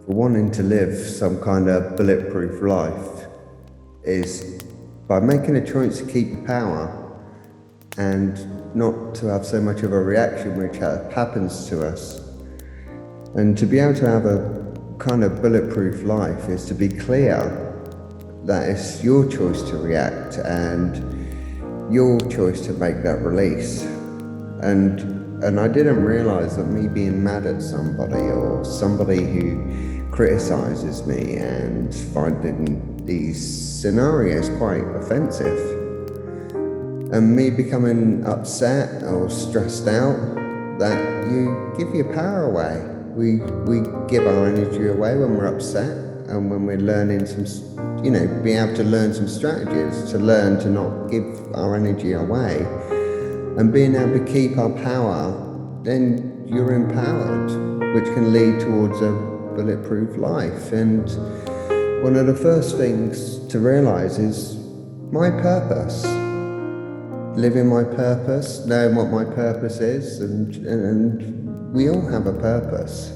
for wanting to live some kind of bulletproof life is by making a choice to keep the power and not to have so much of a reaction which happens to us. And to be able to have a kind of bulletproof life is to be clear that it's your choice to react and your choice to make that release. And I didn't realise that me being mad at somebody or somebody who criticises me and finding these scenarios quite offensive, and me becoming upset or stressed out, that you give your power away. We give our energy away when we're upset and when we're learning some, being able to learn some strategies to learn to not give our energy away and being able to keep our power, then you're empowered, which can lead towards a bulletproof life. And one of the first things to realise is my purpose. Living my purpose, knowing what my purpose is, and we all have a purpose.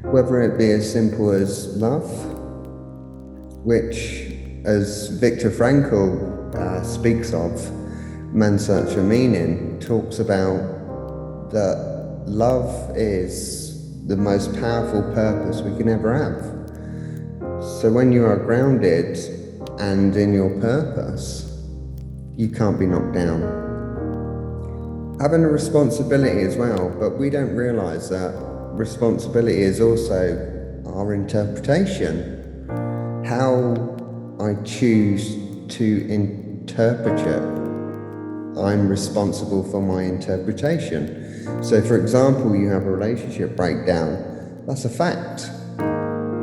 Whether it be as simple as love, which, as Viktor Frankl speaks of, Man's Search for Meaning, talks about that love is the most powerful purpose we can ever have. So when you are grounded and in your purpose, you can't be knocked down. Having a responsibility as well, but we don't realise that responsibility is also our interpretation. How I choose to interpret it, I'm responsible for my interpretation. So for example, you have a relationship breakdown, that's a fact.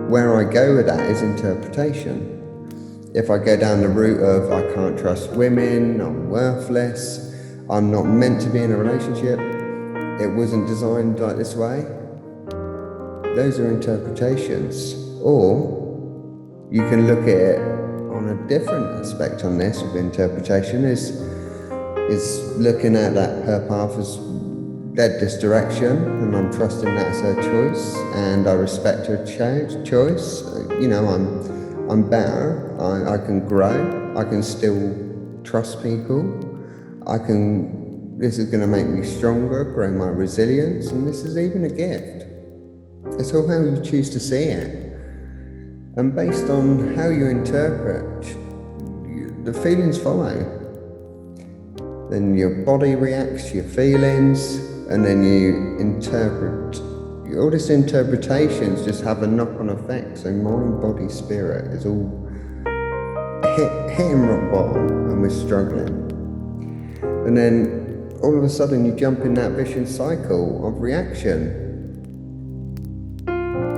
Where I go with that is interpretation. If I go down the route of I can't trust women, I'm worthless, I'm not meant to be in a relationship, it wasn't designed like this way, those are interpretations. Or you can look at it on a different aspect on this with interpretation, is looking at that her path has led this direction and I'm trusting that's her choice and I respect her choice. I'm better, I can grow, I can still trust people, this is going to make me stronger, grow my resilience, and this is even a gift. It's all how you choose to see it. And based on how you interpret, the feelings follow. Then your body reacts to your feelings, and then you interpret. All this interpretations just have a knock-on effect. So mind, body, spirit is all hitting rock bottom and we're struggling. And then all of a sudden you jump in that vicious cycle of reaction.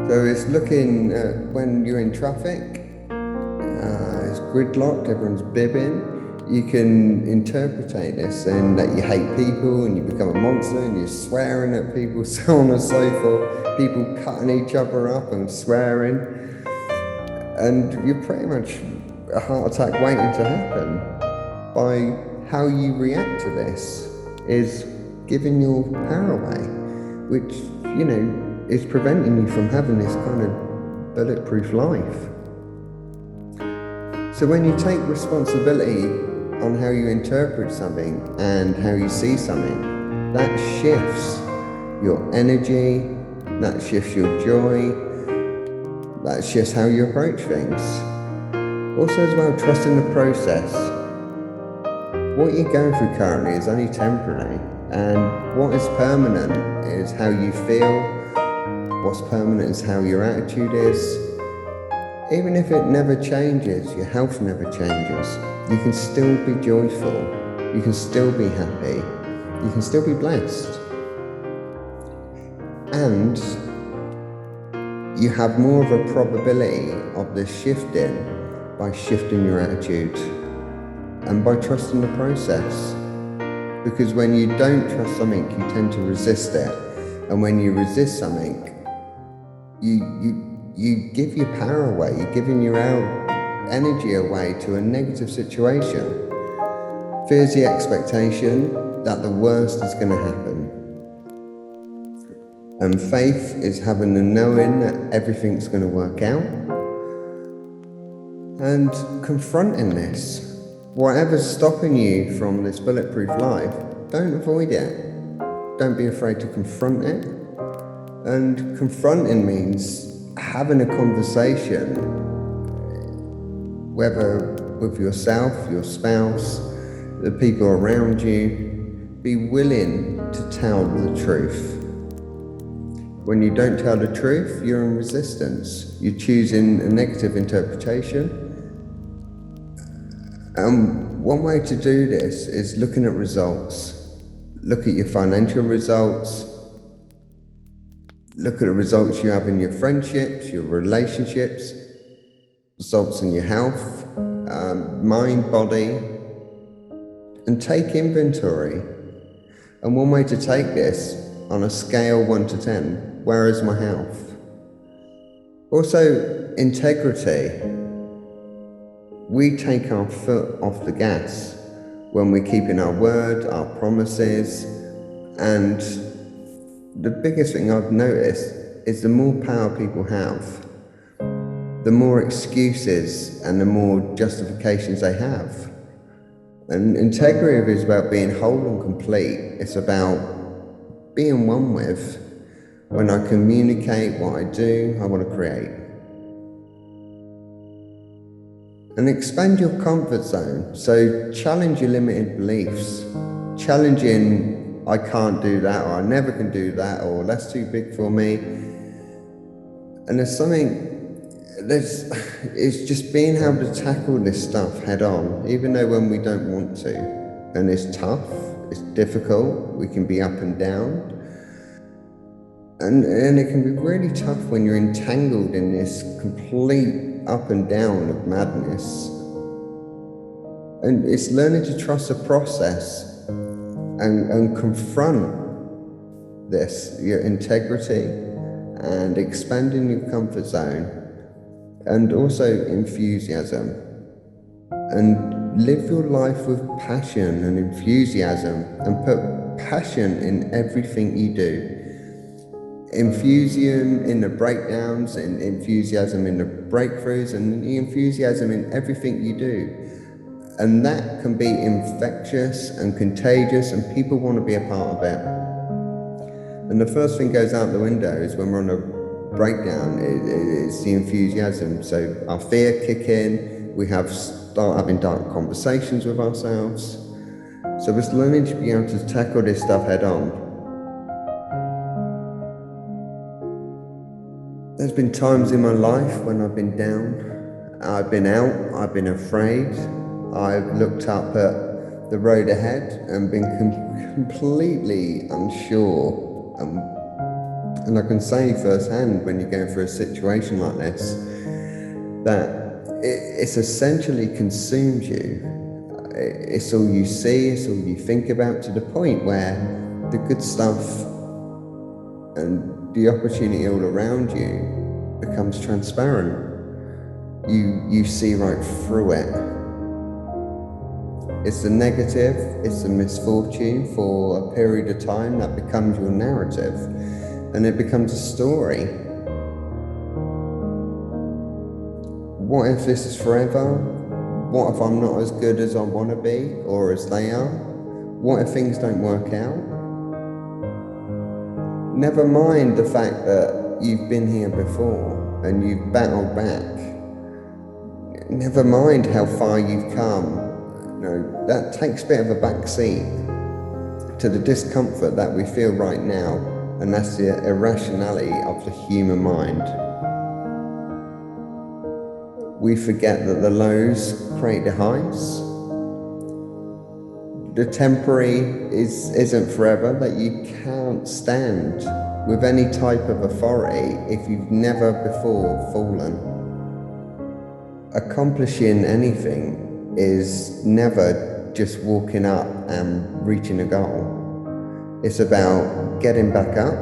So it's looking at when you're in traffic, it's gridlocked, everyone's bibbing. You can interpretate this and that you hate people and you become a monster and you're swearing at people, so on and so forth, people cutting each other up and swearing, and you're pretty much a heart attack waiting to happen. By how you react to this is giving your power away, which, is preventing you from having this kind of bulletproof life. So when you take responsibility on how you interpret something and how you see something, that shifts your energy, that shifts your joy, that shifts how you approach things. Also as well, trusting the process. What you're going through currently is only temporary, and what is permanent is how you feel. What's permanent is how your attitude is. Even if it never changes, your health never changes, you can still be joyful, you can still be happy, you can still be blessed. And you have more of a probability of this shifting by shifting your attitude and by trusting the process. Because when you don't trust something, you tend to resist it. And when you resist something, you give your power away, you're giving your energy away to a negative situation. Fear's the expectation that the worst is going to happen. And faith is having the knowing that everything's going to work out. And confronting this. Whatever's stopping you from this bulletproof life, don't avoid it. Don't be afraid to confront it. And confronting means having a conversation, whether with yourself, your spouse, the people around you. Be willing to tell the truth. When you don't tell the truth, you're in resistance. You're choosing a negative interpretation. One way to do this is looking at results. Look at your financial results. Look at the results you have in your friendships, your relationships, results in your health, mind, body, and take inventory. And one way to take this on a scale 1 to 10, where is my health? Also, integrity. We take our foot off the gas when we're keeping our word, our promises, and the biggest thing I've noticed is the more power people have, the more excuses and the more justifications they have. And integrity is about being whole and complete. It's about being one with. When I communicate what I do, I want to create. And expand your comfort zone. So challenge your limited beliefs. Challenging, I can't do that, or I never can do that, or that's too big for me. And it's just being able to tackle this stuff head on, even though when we don't want to. And it's tough, it's difficult, we can be up and down. And it can be really tough when you're entangled in this complete up and down of madness. And it's learning to trust the process and confront this, your integrity, and expanding your comfort zone, and also enthusiasm. And live your life with passion and enthusiasm, and put passion in everything you do. Enthusiasm in the breakdowns, and enthusiasm in the breakthroughs, and the enthusiasm in everything you do. And that can be infectious and contagious, and people want to be a part of it. And the first thing goes out the window is when we're on a breakdown, it's the enthusiasm. So our fear kick in, we start having dark conversations with ourselves. So it's learning to be able to tackle this stuff head on. There's been times in my life when I've been down, I've been out, I've been afraid, I've looked up at the road ahead and been completely unsure. And I can say firsthand, when you're going through a situation like this, that it's essentially consumed you. It's all you see, it's all you think about, to the point where the good stuff and the opportunity all around you becomes transparent. You see right through it. It's the negative, it's the misfortune for a period of time that becomes your narrative, and it becomes a story. What if this is forever? What if I'm not as good as I want to be, or as they are? What if things don't work out? Never mind the fact that you've been here before and you've battled back. Never mind how far you've come. That takes a bit of a back seat to the discomfort that we feel right now, and that's the irrationality of the human mind. We forget that the lows create the highs. The temporary isn't forever, that you can't stand with any type of authority if you've never before fallen. Accomplishing anything is never just walking up and reaching a goal. It's about getting back up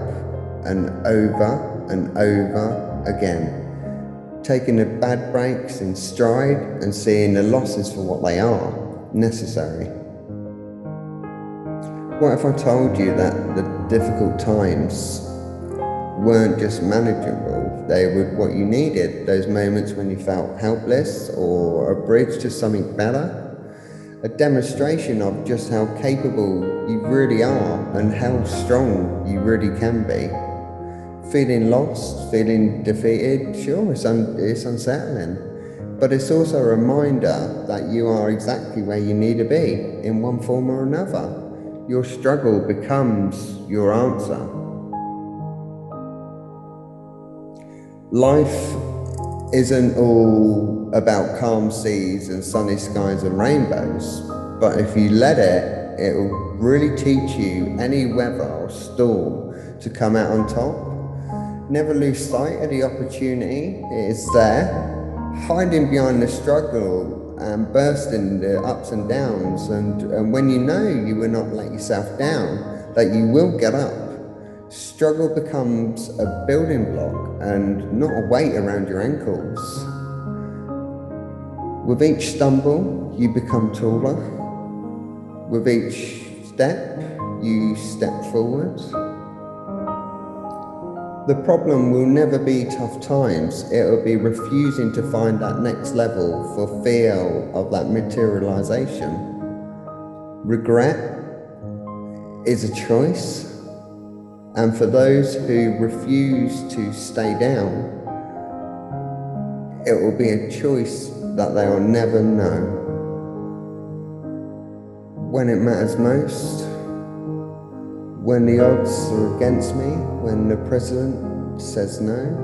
and over again, taking the bad breaks in stride and seeing the losses for what they are, necessary. What if I told you that the difficult times weren't just manageable, they were what you needed. Those moments when you felt helpless, or a bridge to something better. A demonstration of just how capable you really are and how strong you really can be. Feeling lost, feeling defeated, sure, it's unsettling. But it's also a reminder that you are exactly where you need to be, in one form or another. Your struggle becomes your answer. Life isn't all about calm seas and sunny skies and rainbows, but if you let it, it will really teach you any weather or storm to come out on top. Never lose sight of the opportunity, it is there, hiding behind the struggle and bursting the ups and downs, and when you know you will not let yourself down, that you will get up. Struggle becomes a building block and not a weight around your ankles. With each stumble, you become taller. With each step, you step forward. The problem will never be tough times, it will be refusing to find that next level for fear of that materialization. Regret is a choice. And for those who refuse to stay down, it will be a choice that they will never know. When it matters most, when the odds are against me, when the president says no,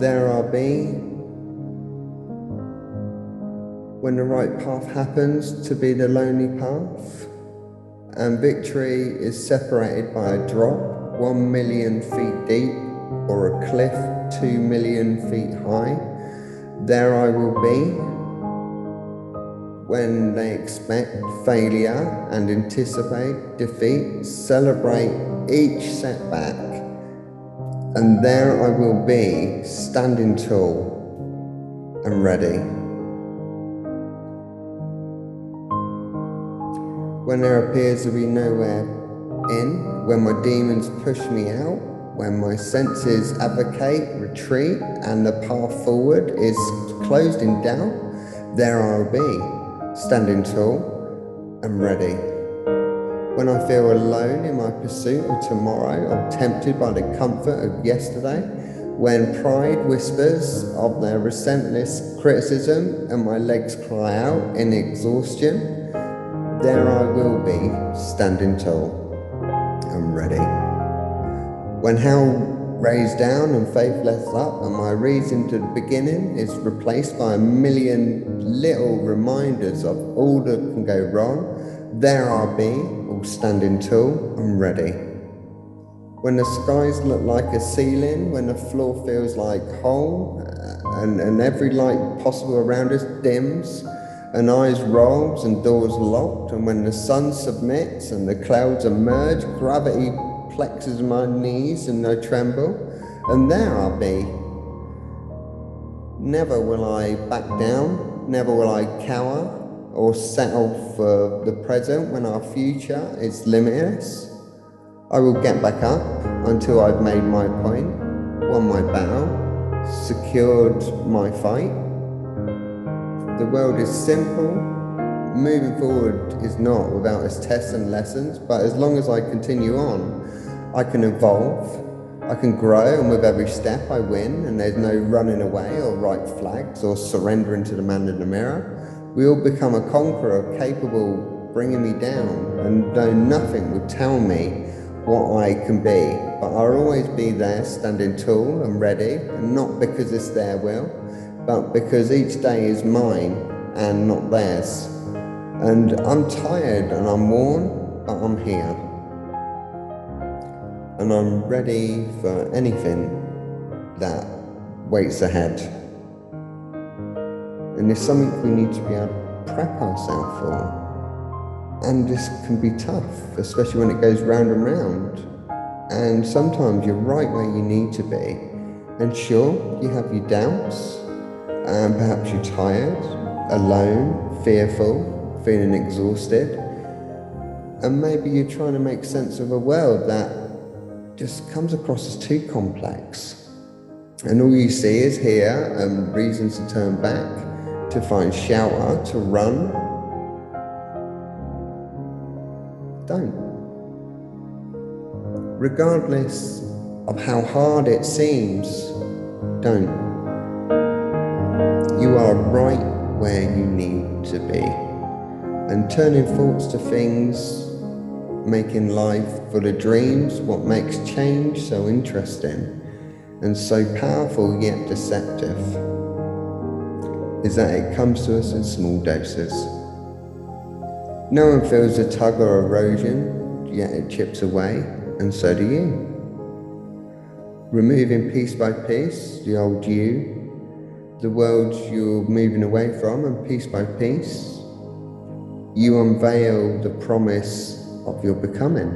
there I'll be. When the right path happens to be the lonely path, and victory is separated by a drop 1 million feet deep or a cliff 2 million feet high, there I will be. When they expect failure and anticipate defeat, celebrate each setback, and there I will be, standing tall and ready. When there appears to be nowhere in, when my demons push me out, when my senses advocate retreat and the path forward is closed in doubt, there I'll be, standing tall and ready. When I feel alone in my pursuit of tomorrow, or tempted by the comfort of yesterday, when pride whispers of their relentless criticism and my legs cry out in exhaustion, there I will be, standing tall and ready. When hell raised down and faith lets up, and my reason to the beginning is replaced by a million little reminders of all that can go wrong, there I'll be, all standing tall and ready. When the skies look like a ceiling, when the floor feels like whole, and every light possible around us dims, and eyes rolls and doors locked, and when the sun submits and the clouds emerge, gravity plexes my knees and I tremble, and there I'll be. Never will I back down, never will I cower or settle for the present when our future is limitless. I will get back up until I've made my point, won my battle, secured my fight. The world is simple, moving forward is not without its tests and lessons, but as long as I continue on, I can evolve, I can grow, and with every step I win, and there's no running away or right flags or surrendering to the man in the mirror. We all become a conqueror capable of bringing me down, and though nothing would tell me what I can be, but I'll always be there standing tall and ready, and not because it's their will, but because each day is mine and not theirs. And I'm tired and I'm worn, but I'm here. And I'm ready for anything that waits ahead. And it's something we need to be able to prep ourselves for. And this can be tough, especially when it goes round and round. And sometimes you're right where you need to be. And sure, you have your doubts, and perhaps you're tired, alone, fearful, feeling exhausted. And maybe you're trying to make sense of a world that just comes across as too complex. And all you see is here and reasons to turn back, to find shelter, to run. Don't. Regardless of how hard it seems, don't. You are right where you need to be. And turning thoughts to things, making life full of dreams, what makes change so interesting and so powerful yet deceptive is that it comes to us in small doses. No one feels a tug or erosion, yet it chips away, and so do you. Removing piece by piece the old you, the world you're moving away from, and piece by piece, you unveil the promise of your becoming.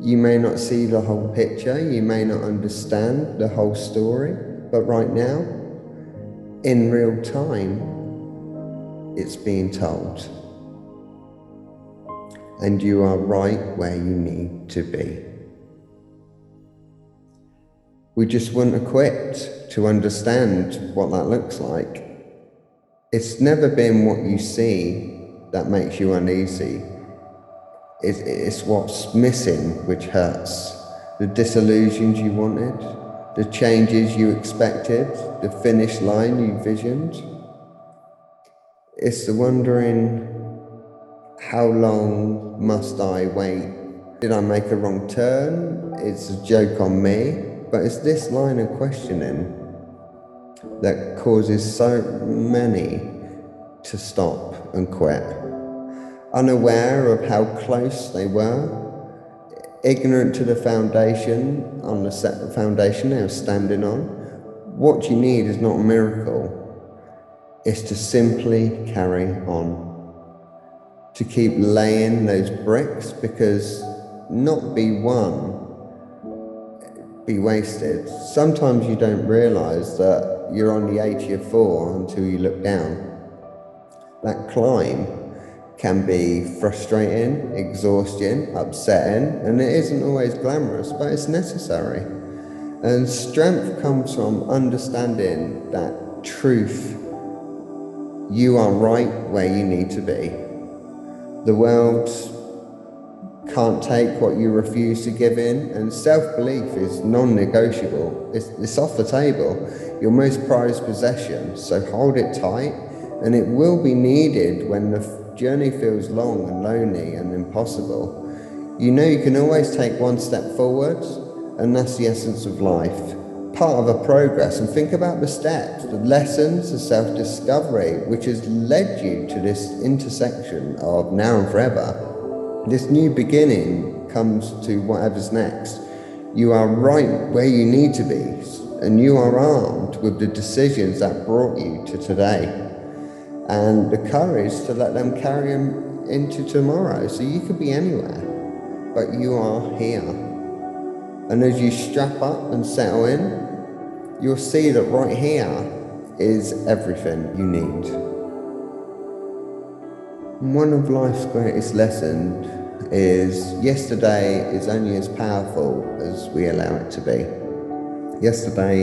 You may not see the whole picture, you may not understand the whole story, but right now, in real time, it's being told. And you are right where you need to be. We just weren't equipped to understand what that looks like. It's never been what you see that makes you uneasy. It's what's missing which hurts. The disillusions you wanted, the changes you expected, the finish line you visioned. It's the wondering, how long must I wait? Did I make a wrong turn? It's a joke on me. But it's this line of questioning that causes so many to stop and quit. Unaware of how close they were, ignorant to the foundation, on the set foundation they were standing on. What you need is not a miracle, it's to simply carry on. To keep laying those bricks, because not be one, be wasted. Sometimes you don't realise that you're on the 80th floor until you look down. That climb can be frustrating, exhausting, upsetting, and it isn't always glamorous, but it's necessary. And strength comes from understanding that truth. You are right where you need to be. The world can't take what you refuse to give in, and self-belief is non-negotiable. It's off the table, your most prized possession, so hold it tight, and it will be needed when the journey feels long and lonely and impossible. You know you can always take one step forward, and that's the essence of life, part of a progress. And think about the steps, the lessons, the self-discovery, which has led you to this intersection of now and forever. This new beginning comes to whatever's next. You are right where you need to be, and you are armed with the decisions that brought you to today, and the courage to let them carry them into tomorrow. So you could be anywhere, but you are here. And as you strap up and settle in, you'll see that right here is everything you need. One of life's greatest lessons is yesterday is only as powerful as we allow it to be. Yesterday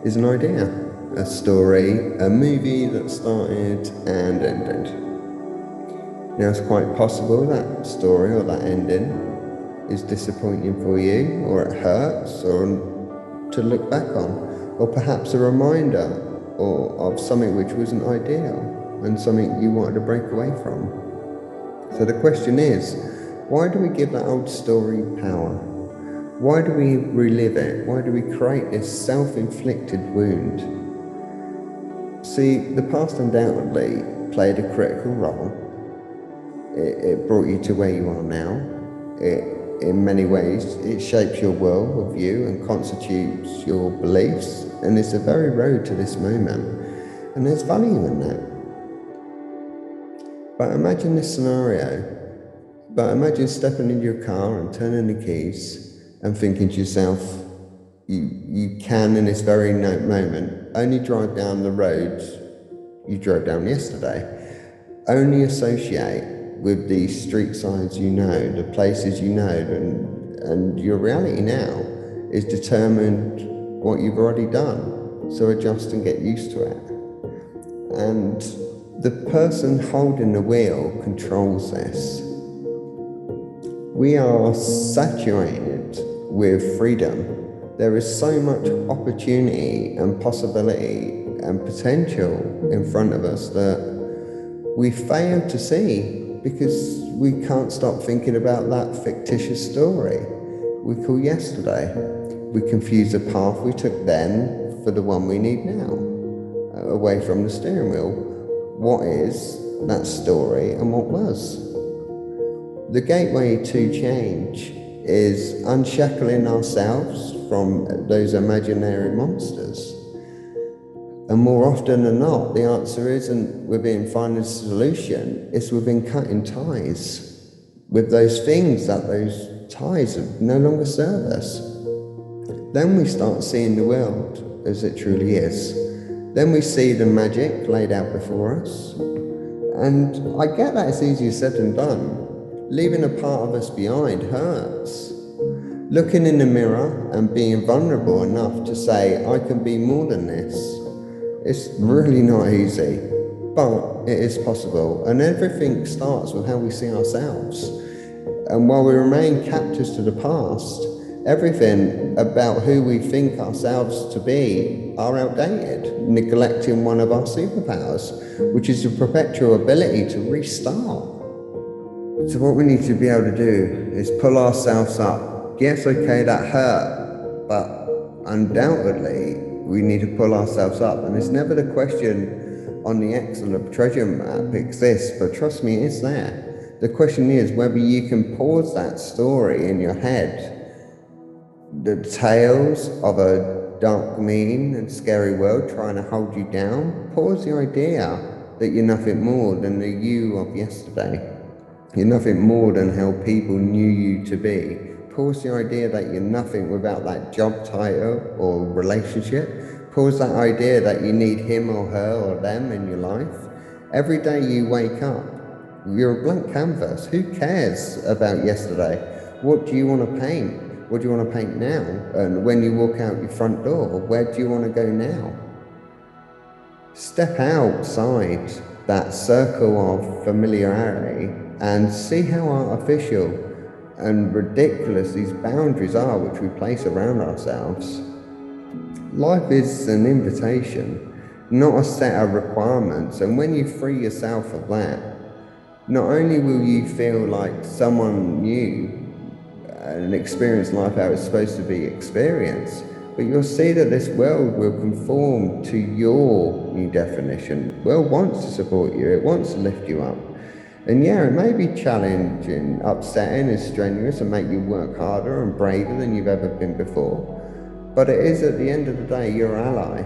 is an idea, a story, a movie that started and ended. Now it's quite possible that story or that ending is disappointing for you, or it hurts, or to look back on, or perhaps a reminder of something which wasn't ideal and something you wanted to break away from. So the question is, why do we give that old story power? Why do we relive it? Why do we create this self-inflicted wound? See, the past undoubtedly played a critical role. It brought you to where you are now. In many ways, it shapes your worldview and constitutes your beliefs, and it's the very road to this moment. And there's value in that. But imagine this scenario. But imagine stepping into your car and turning the keys and thinking to yourself, you can in this very moment only drive down the roads you drove down yesterday. Only associate with the street signs you know, the places you know, and your reality now is determined what you've already done. So adjust and get used to it. And the person holding the wheel controls this. We are saturated with freedom. There is so much opportunity and possibility and potential in front of us that we fail to see because we can't stop thinking about that fictitious story we call yesterday. We confuse the path we took then for the one we need now, away from the steering wheel. What is that story and what was? The gateway to change is unshackling ourselves from those imaginary monsters. And more often than not, the answer isn't within finding a solution, it's within cutting ties with those things that those ties no longer serve us. Then we start seeing the world as it truly is. Then we see the magic laid out before us. And I get that it's easier said than done. Leaving a part of us behind hurts. Looking in the mirror and being vulnerable enough to say, I can be more than this. It's really not easy, but it is possible. And everything starts with how we see ourselves. And while we remain captives to the past, everything about who we think ourselves to be are outdated, neglecting one of our superpowers, which is the perpetual ability to restart. So what we need to be able to do is pull ourselves up. Yes, okay, that hurt, but undoubtedly we need to pull ourselves up. And it's never the question on the Excel of treasure map exists, but trust me, it's there. The question is whether you can pause that story in your head, the tales of a dark, mean and scary world trying to hold you down. Pause the idea that you're nothing more than the you of yesterday. You're nothing more than how people knew you to be. Pause the idea that you're nothing without that job title or relationship. Pause that idea that you need him or her or them in your life. Every day you wake up, you're a blank canvas. Who cares about yesterday? What do you want to paint? What do you want to paint now? And when you walk out your front door, where do you want to go now? Step outside that circle of familiarity and see how artificial and ridiculous these boundaries are which we place around ourselves. Life is an invitation, not a set of requirements, and when you free yourself of that, not only will you feel like someone new and experience life how it's supposed to be experienced, but you'll see that this world will conform to your new definition. The world wants to support you, it wants to lift you up. And yeah, it may be challenging, upsetting, and strenuous and make you work harder and braver than you've ever been before. But it is at the end of the day your ally.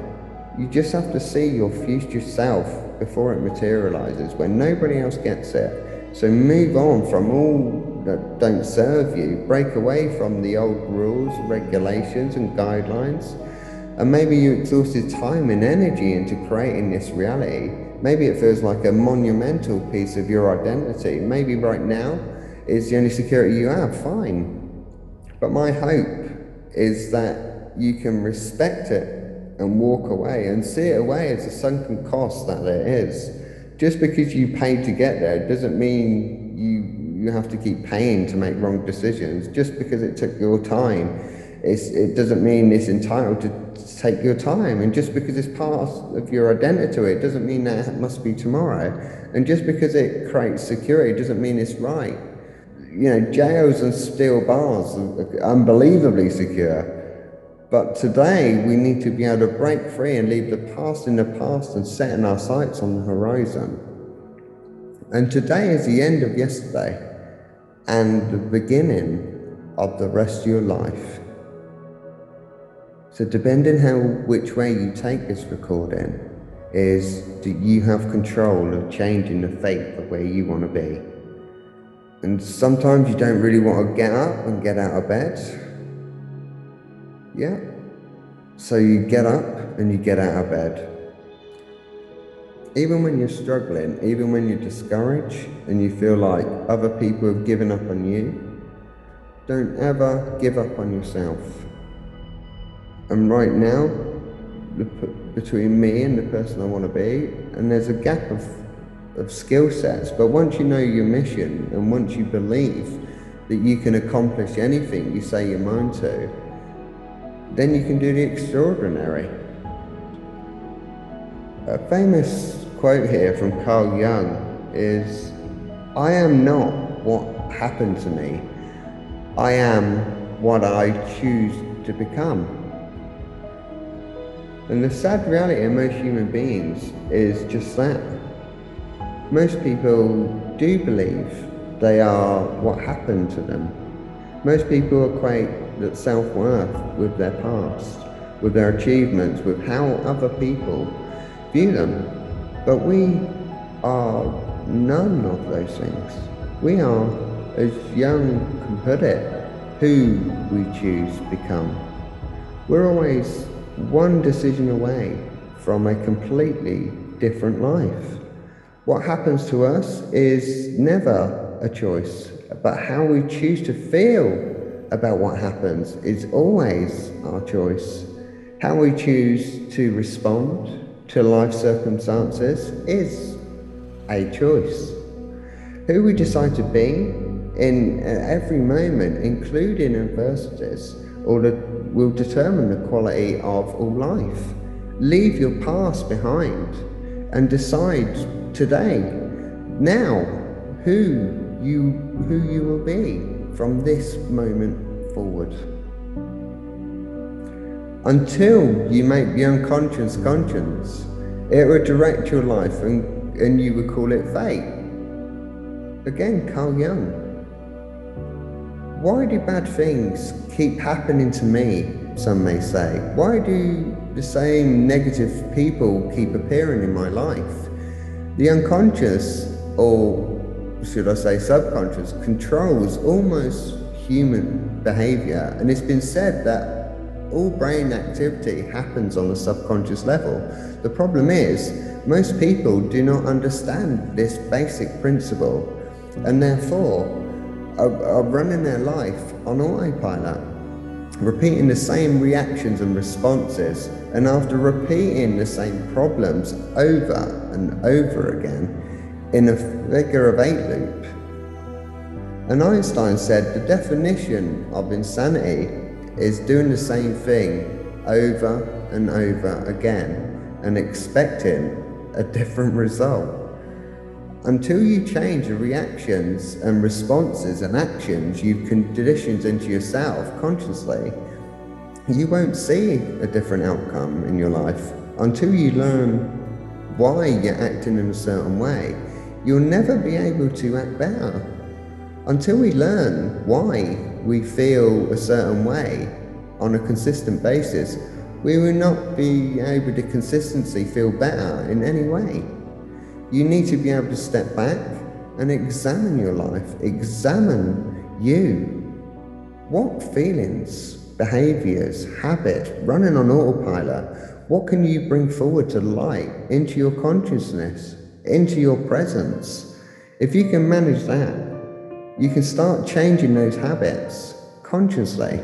You just have to see your future self before it materializes when nobody else gets it. So move on from all that don't serve you, break away from the old rules, regulations and guidelines. And maybe you exhausted time and energy into creating this reality. Maybe it feels like a monumental piece of your identity. Maybe right now is the only security you have, fine. But my hope is that you can respect it and walk away and see it away as a sunken cost that it is. Just because you paid to get there doesn't mean you have to keep paying to make wrong decisions. Just because it took your time, it doesn't mean it's entitled to take your time. And just because it's part of your identity, it doesn't mean that it must be tomorrow. And just because it creates security doesn't mean it's right. You know, jails and steel bars are unbelievably secure. But today we need to be able to break free and leave the past in the past and setting our sights on the horizon. And today is the end of yesterday and the beginning of the rest of your life. So depending which way you take this recording is do you have control of changing the fate of where you want to be. And sometimes you don't really want to get up and get out of bed. Yeah. So you get up and you get out of bed. Even when you're struggling, even when you're discouraged and you feel like other people have given up on you, Don't ever give up on yourself. And right now, between me and the person I want to be, and there's a gap of skill sets, but once you know your mission and once you believe that you can accomplish anything you say your mind to, then you can do the extraordinary. A famous quote here from Carl Jung is, "I am not what happened to me. I am what I choose to become." And the sad reality of most human beings is just that. Most people do believe they are what happened to them. Most people equate that self-worth with their past, with their achievements, with how other people view them. But we are none of those things. We are, as Jung can put it, who we choose to become. We're always one decision away from a completely different life. What happens to us is never a choice, but how we choose to feel about what happens is always our choice. How we choose to respond to life circumstances is a choice. Who we decide to be in every moment, including adversities, will determine the quality of all life. Leave your past behind and decide today, now, who you will be from this moment forward. Until you make the unconscious conscious, it will direct your life and you would call it fate. Again, Carl Jung. Why do bad things keep happening to me, some may say? Why do the same negative people keep appearing in my life? The unconscious, or should I say subconscious, controls almost human behavior, and it's been said that all brain activity happens on a subconscious level. The problem is, most people do not understand this basic principle, and therefore are running their life on autopilot, repeating the same reactions and responses, and after repeating the same problems over and over again in a figure of 8 loop. And Einstein said the definition of insanity is doing the same thing over and over again and expecting a different result. Until you change your reactions and responses and actions you've conditioned into yourself consciously, you won't see a different outcome in your life. Until you learn why you're acting in a certain way, you'll never be able to act better. Until we learn why we feel a certain way on a consistent basis, we will not be able to consistently feel better in any way. You need to be able to step back and examine your life, examine you. What feelings, behaviors, habits, running on autopilot, what can you bring forward to light, into your consciousness, into your presence? If you can manage that, you can start changing those habits consciously.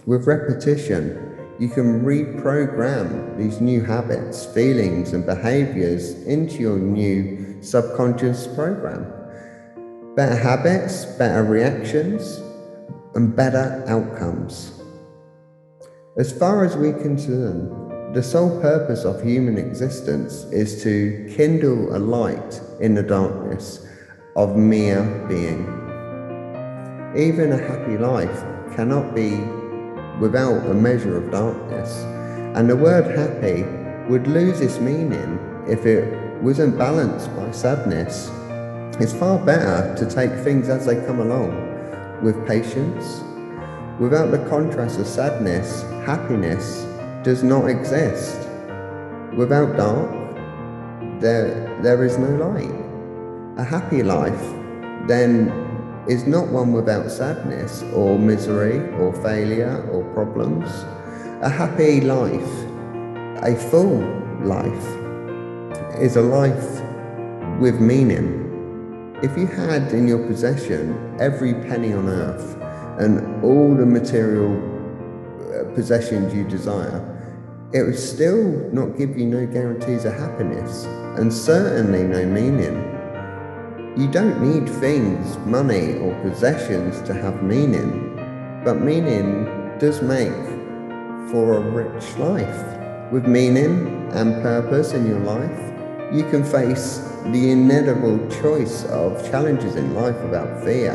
With repetition, you can reprogram these new habits, feelings, and behaviors into your new subconscious program. Better habits, better reactions, and better outcomes. As far as we're concerned, the sole purpose of human existence is to kindle a light in the darkness of mere being. Even a happy life cannot be without a measure of darkness, and the word happy would lose its meaning if it wasn't balanced by sadness. It's far better to take things as they come along, with patience. Without the contrast of sadness, happiness does not exist. Without dark, there is no light. A happy life, then, is not one without sadness or misery or failure or problems. A happy life, a full life, is a life with meaning. If you had in your possession every penny on earth and all the material possessions you desire, it would still not give you no guarantees of happiness, and certainly no meaning. You don't need things, money or possessions to have meaning, but meaning does make for a rich life. With meaning and purpose in your life, you can face the inevitable choice of challenges in life without fear.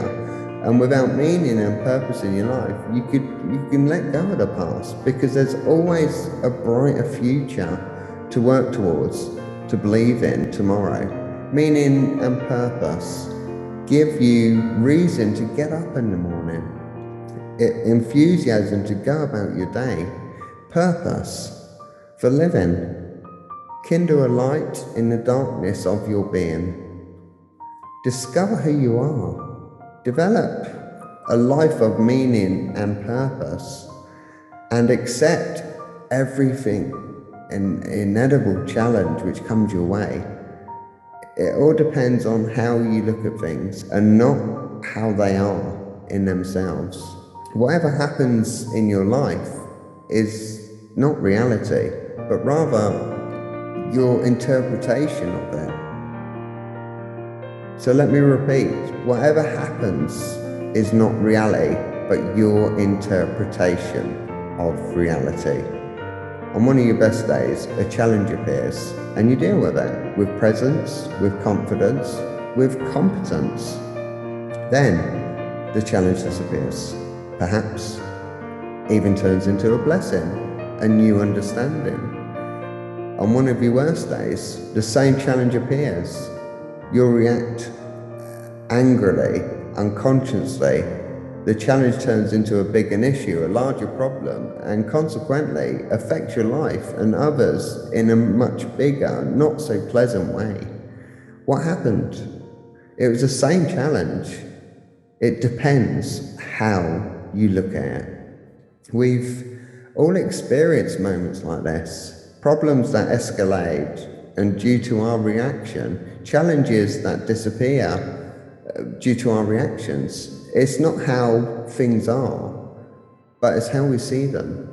And without meaning and purpose in your life, you can let go of the past, because there's always a brighter future to work towards, to believe in tomorrow. Meaning and purpose give you reason to get up in the morning, enthusiasm to go about your day, purpose for living. Kindle a light in the darkness of your being. Discover who you are. Develop a life of meaning and purpose, and accept everything and inevitable challenge which comes your way. It all depends on how you look at things and not how they are in themselves. Whatever happens in your life is not reality, but rather your interpretation of it. So let me repeat, whatever happens is not reality, but your interpretation of reality. On one of your best days, a challenge appears, and you deal with it with presence, with confidence, with competence. Then the challenge disappears, perhaps even turns into a blessing, a new understanding. On one of your worst days, the same challenge appears. You'll react angrily, unconsciously. The challenge turns into a bigger issue, a larger problem, and consequently affects your life and others in a much bigger, not so pleasant way. What happened? It was the same challenge. It depends how you look at it. We've all experienced moments like this. Problems that escalate, and due to our reaction, challenges that disappear due to our reactions. It's not how things are, but it's how we see them.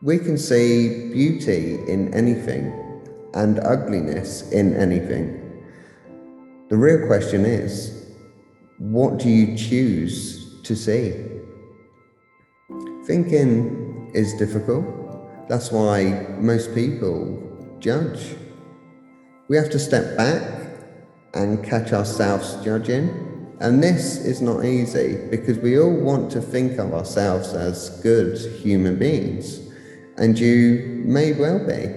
We can see beauty in anything and ugliness in anything. The real question is, what do you choose to see? Thinking is difficult. That's why most people judge. We have to step back and catch ourselves judging. And this is not easy, because we all want to think of ourselves as good human beings. And you may well be,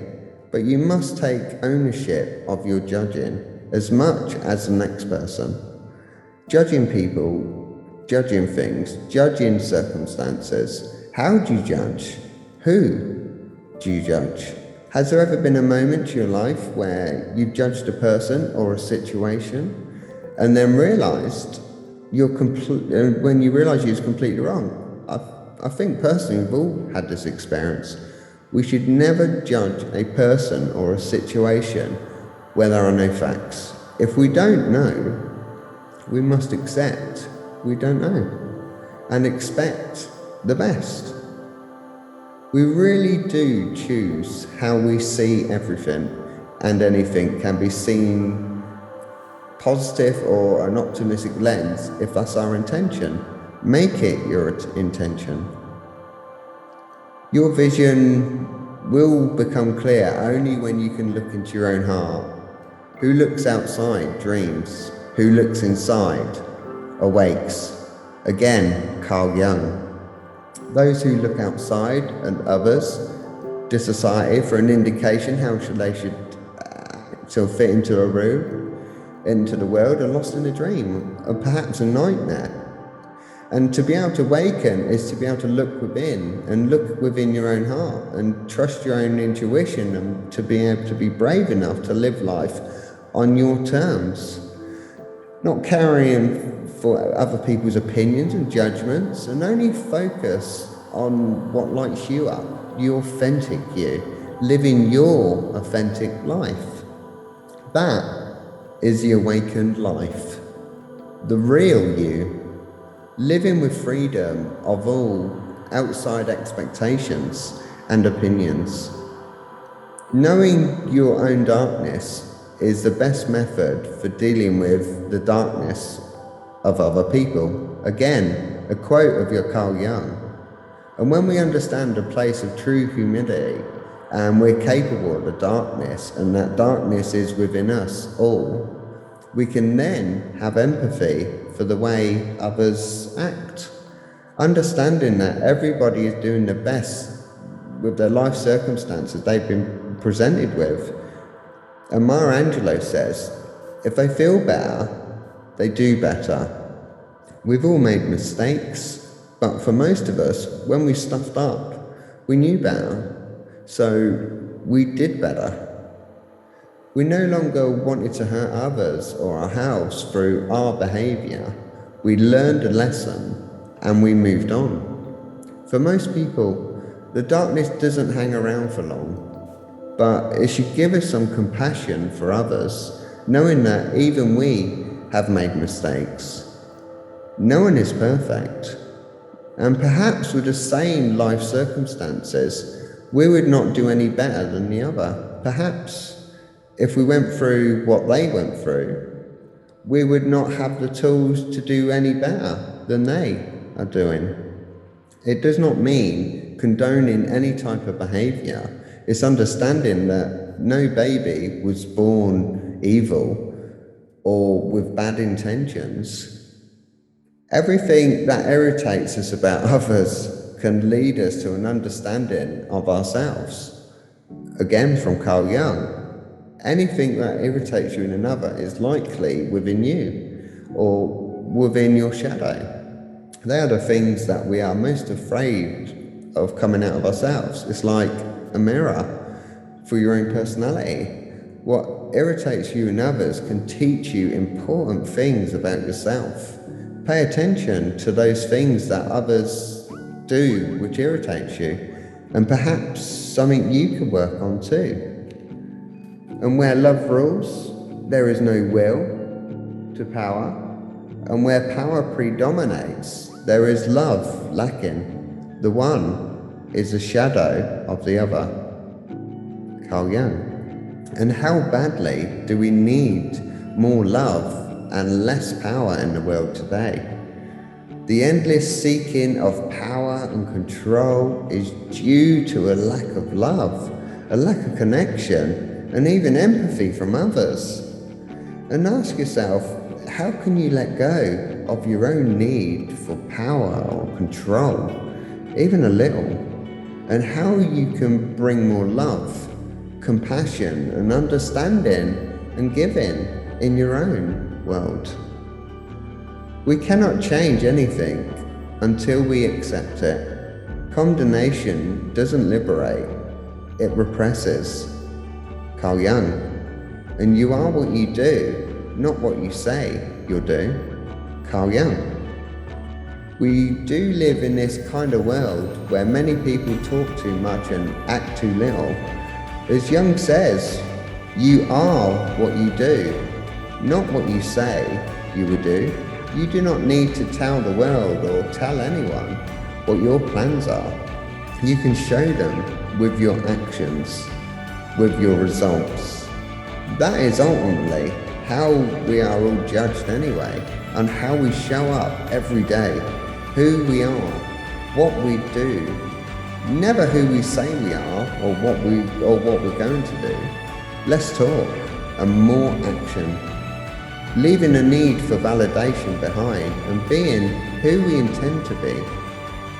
but you must take ownership of your judging as much as the next person. Judging people, judging things, judging circumstances. How do you judge? Who do you judge? Has there ever been a moment in your life where you've judged a person or a situation and then realised when you realised you was completely wrong? I think personally we've all had this experience. We should never judge a person or a situation where there are no facts. If we don't know, we must accept we don't know and expect the best. We really do choose how we see everything, and anything can be seen positive or an optimistic lens if that's our intention. Make it your intention. Your vision will become clear only when you can look into your own heart. Who looks outside dreams, who looks inside awakes. Again, Carl Jung. Those who look outside and others to society for an indication how they should fit into a room, into the world, are lost in a dream, or perhaps a nightmare. And to be able to awaken is to be able to look within and look within your own heart and trust your own intuition, and to be able to be brave enough to live life on your terms, not carrying for other people's opinions and judgments, and only focus on what lights you up, the authentic you, living your authentic life. That is the awakened life, the real you, living with freedom of all outside expectations and opinions. Knowing your own darkness is the best method for dealing with the darkness of other people. Again, a quote of your Carl Jung. And when we understand the place of true humility, and we're capable of the darkness, and that darkness is within us all, we can then have empathy for the way others act. Understanding that everybody is doing the best with their life circumstances they've been presented with. And Maya Angelou says, if they feel better, they do better. We've all made mistakes, but for most of us, when we stuffed up, we knew better. So we did better. We no longer wanted to hurt others or our house through our behaviour. We learned a lesson and we moved on. For most people, the darkness doesn't hang around for long, but it should give us some compassion for others, knowing that even we have made mistakes. No one is perfect, and perhaps with the same life circumstances, we would not do any better than the other. Perhaps if we went through what they went through, we would not have the tools to do any better than they are doing. It does not mean condoning any type of behaviour. It's understanding that no baby was born evil or with bad intentions. Everything that irritates us about others can lead us to an understanding of ourselves. Again, from Carl Jung, anything that irritates you in another is likely within you or within your shadow. They are the things that we are most afraid of coming out of ourselves. It's like a mirror for your own personality. What irritates you in others can teach you important things about yourself. Pay attention to those things that others do which irritates you, and perhaps something you can work on too. And where love rules, there is no will to power, and where power predominates, there is love lacking. The one is a shadow of the other. Carl Jung. And how badly do we need more love and less power in the world today? The endless seeking of power and control is due to a lack of love, a lack of connection, and even empathy from others. And ask yourself, how can you let go of your own need for power or control, even a little? And how you can bring more love, compassion, and understanding and giving in your own world. We cannot change anything until we accept it. Condemnation doesn't liberate, it represses. Carl Jung. And you are what you do, not what you say you'll do. Carl Jung. We do live in this kind of world where many people talk too much and act too little. As Jung says, you are what you do, not what you say you will do. You do not need to tell the world or tell anyone what your plans are. You can show them with your actions, with your results. That is ultimately how we are all judged anyway, on how we show up every day, who we are, what we do, never who we say we are or what we're going to do. Less talk and more action. Leaving a need for validation behind and being who we intend to be,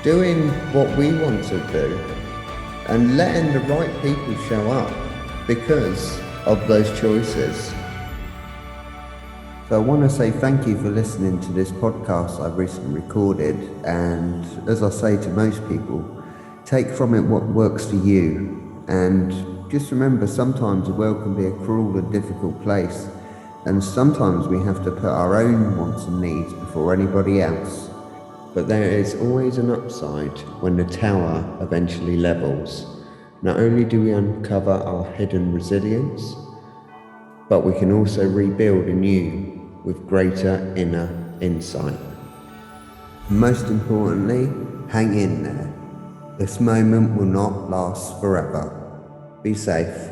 doing what we want to do, and letting the right people show up because of those choices. So I want to say thank you for listening to this podcast I've recently recorded, and as I say to most people, take from it what works for you, and just remember sometimes the world can be a cruel and difficult place. And sometimes we have to put our own wants and needs before anybody else. But there is always an upside when the tower eventually levels. Not only do we uncover our hidden resilience, but we can also rebuild anew with greater inner insight. Most importantly, hang in there. This moment will not last forever. Be safe.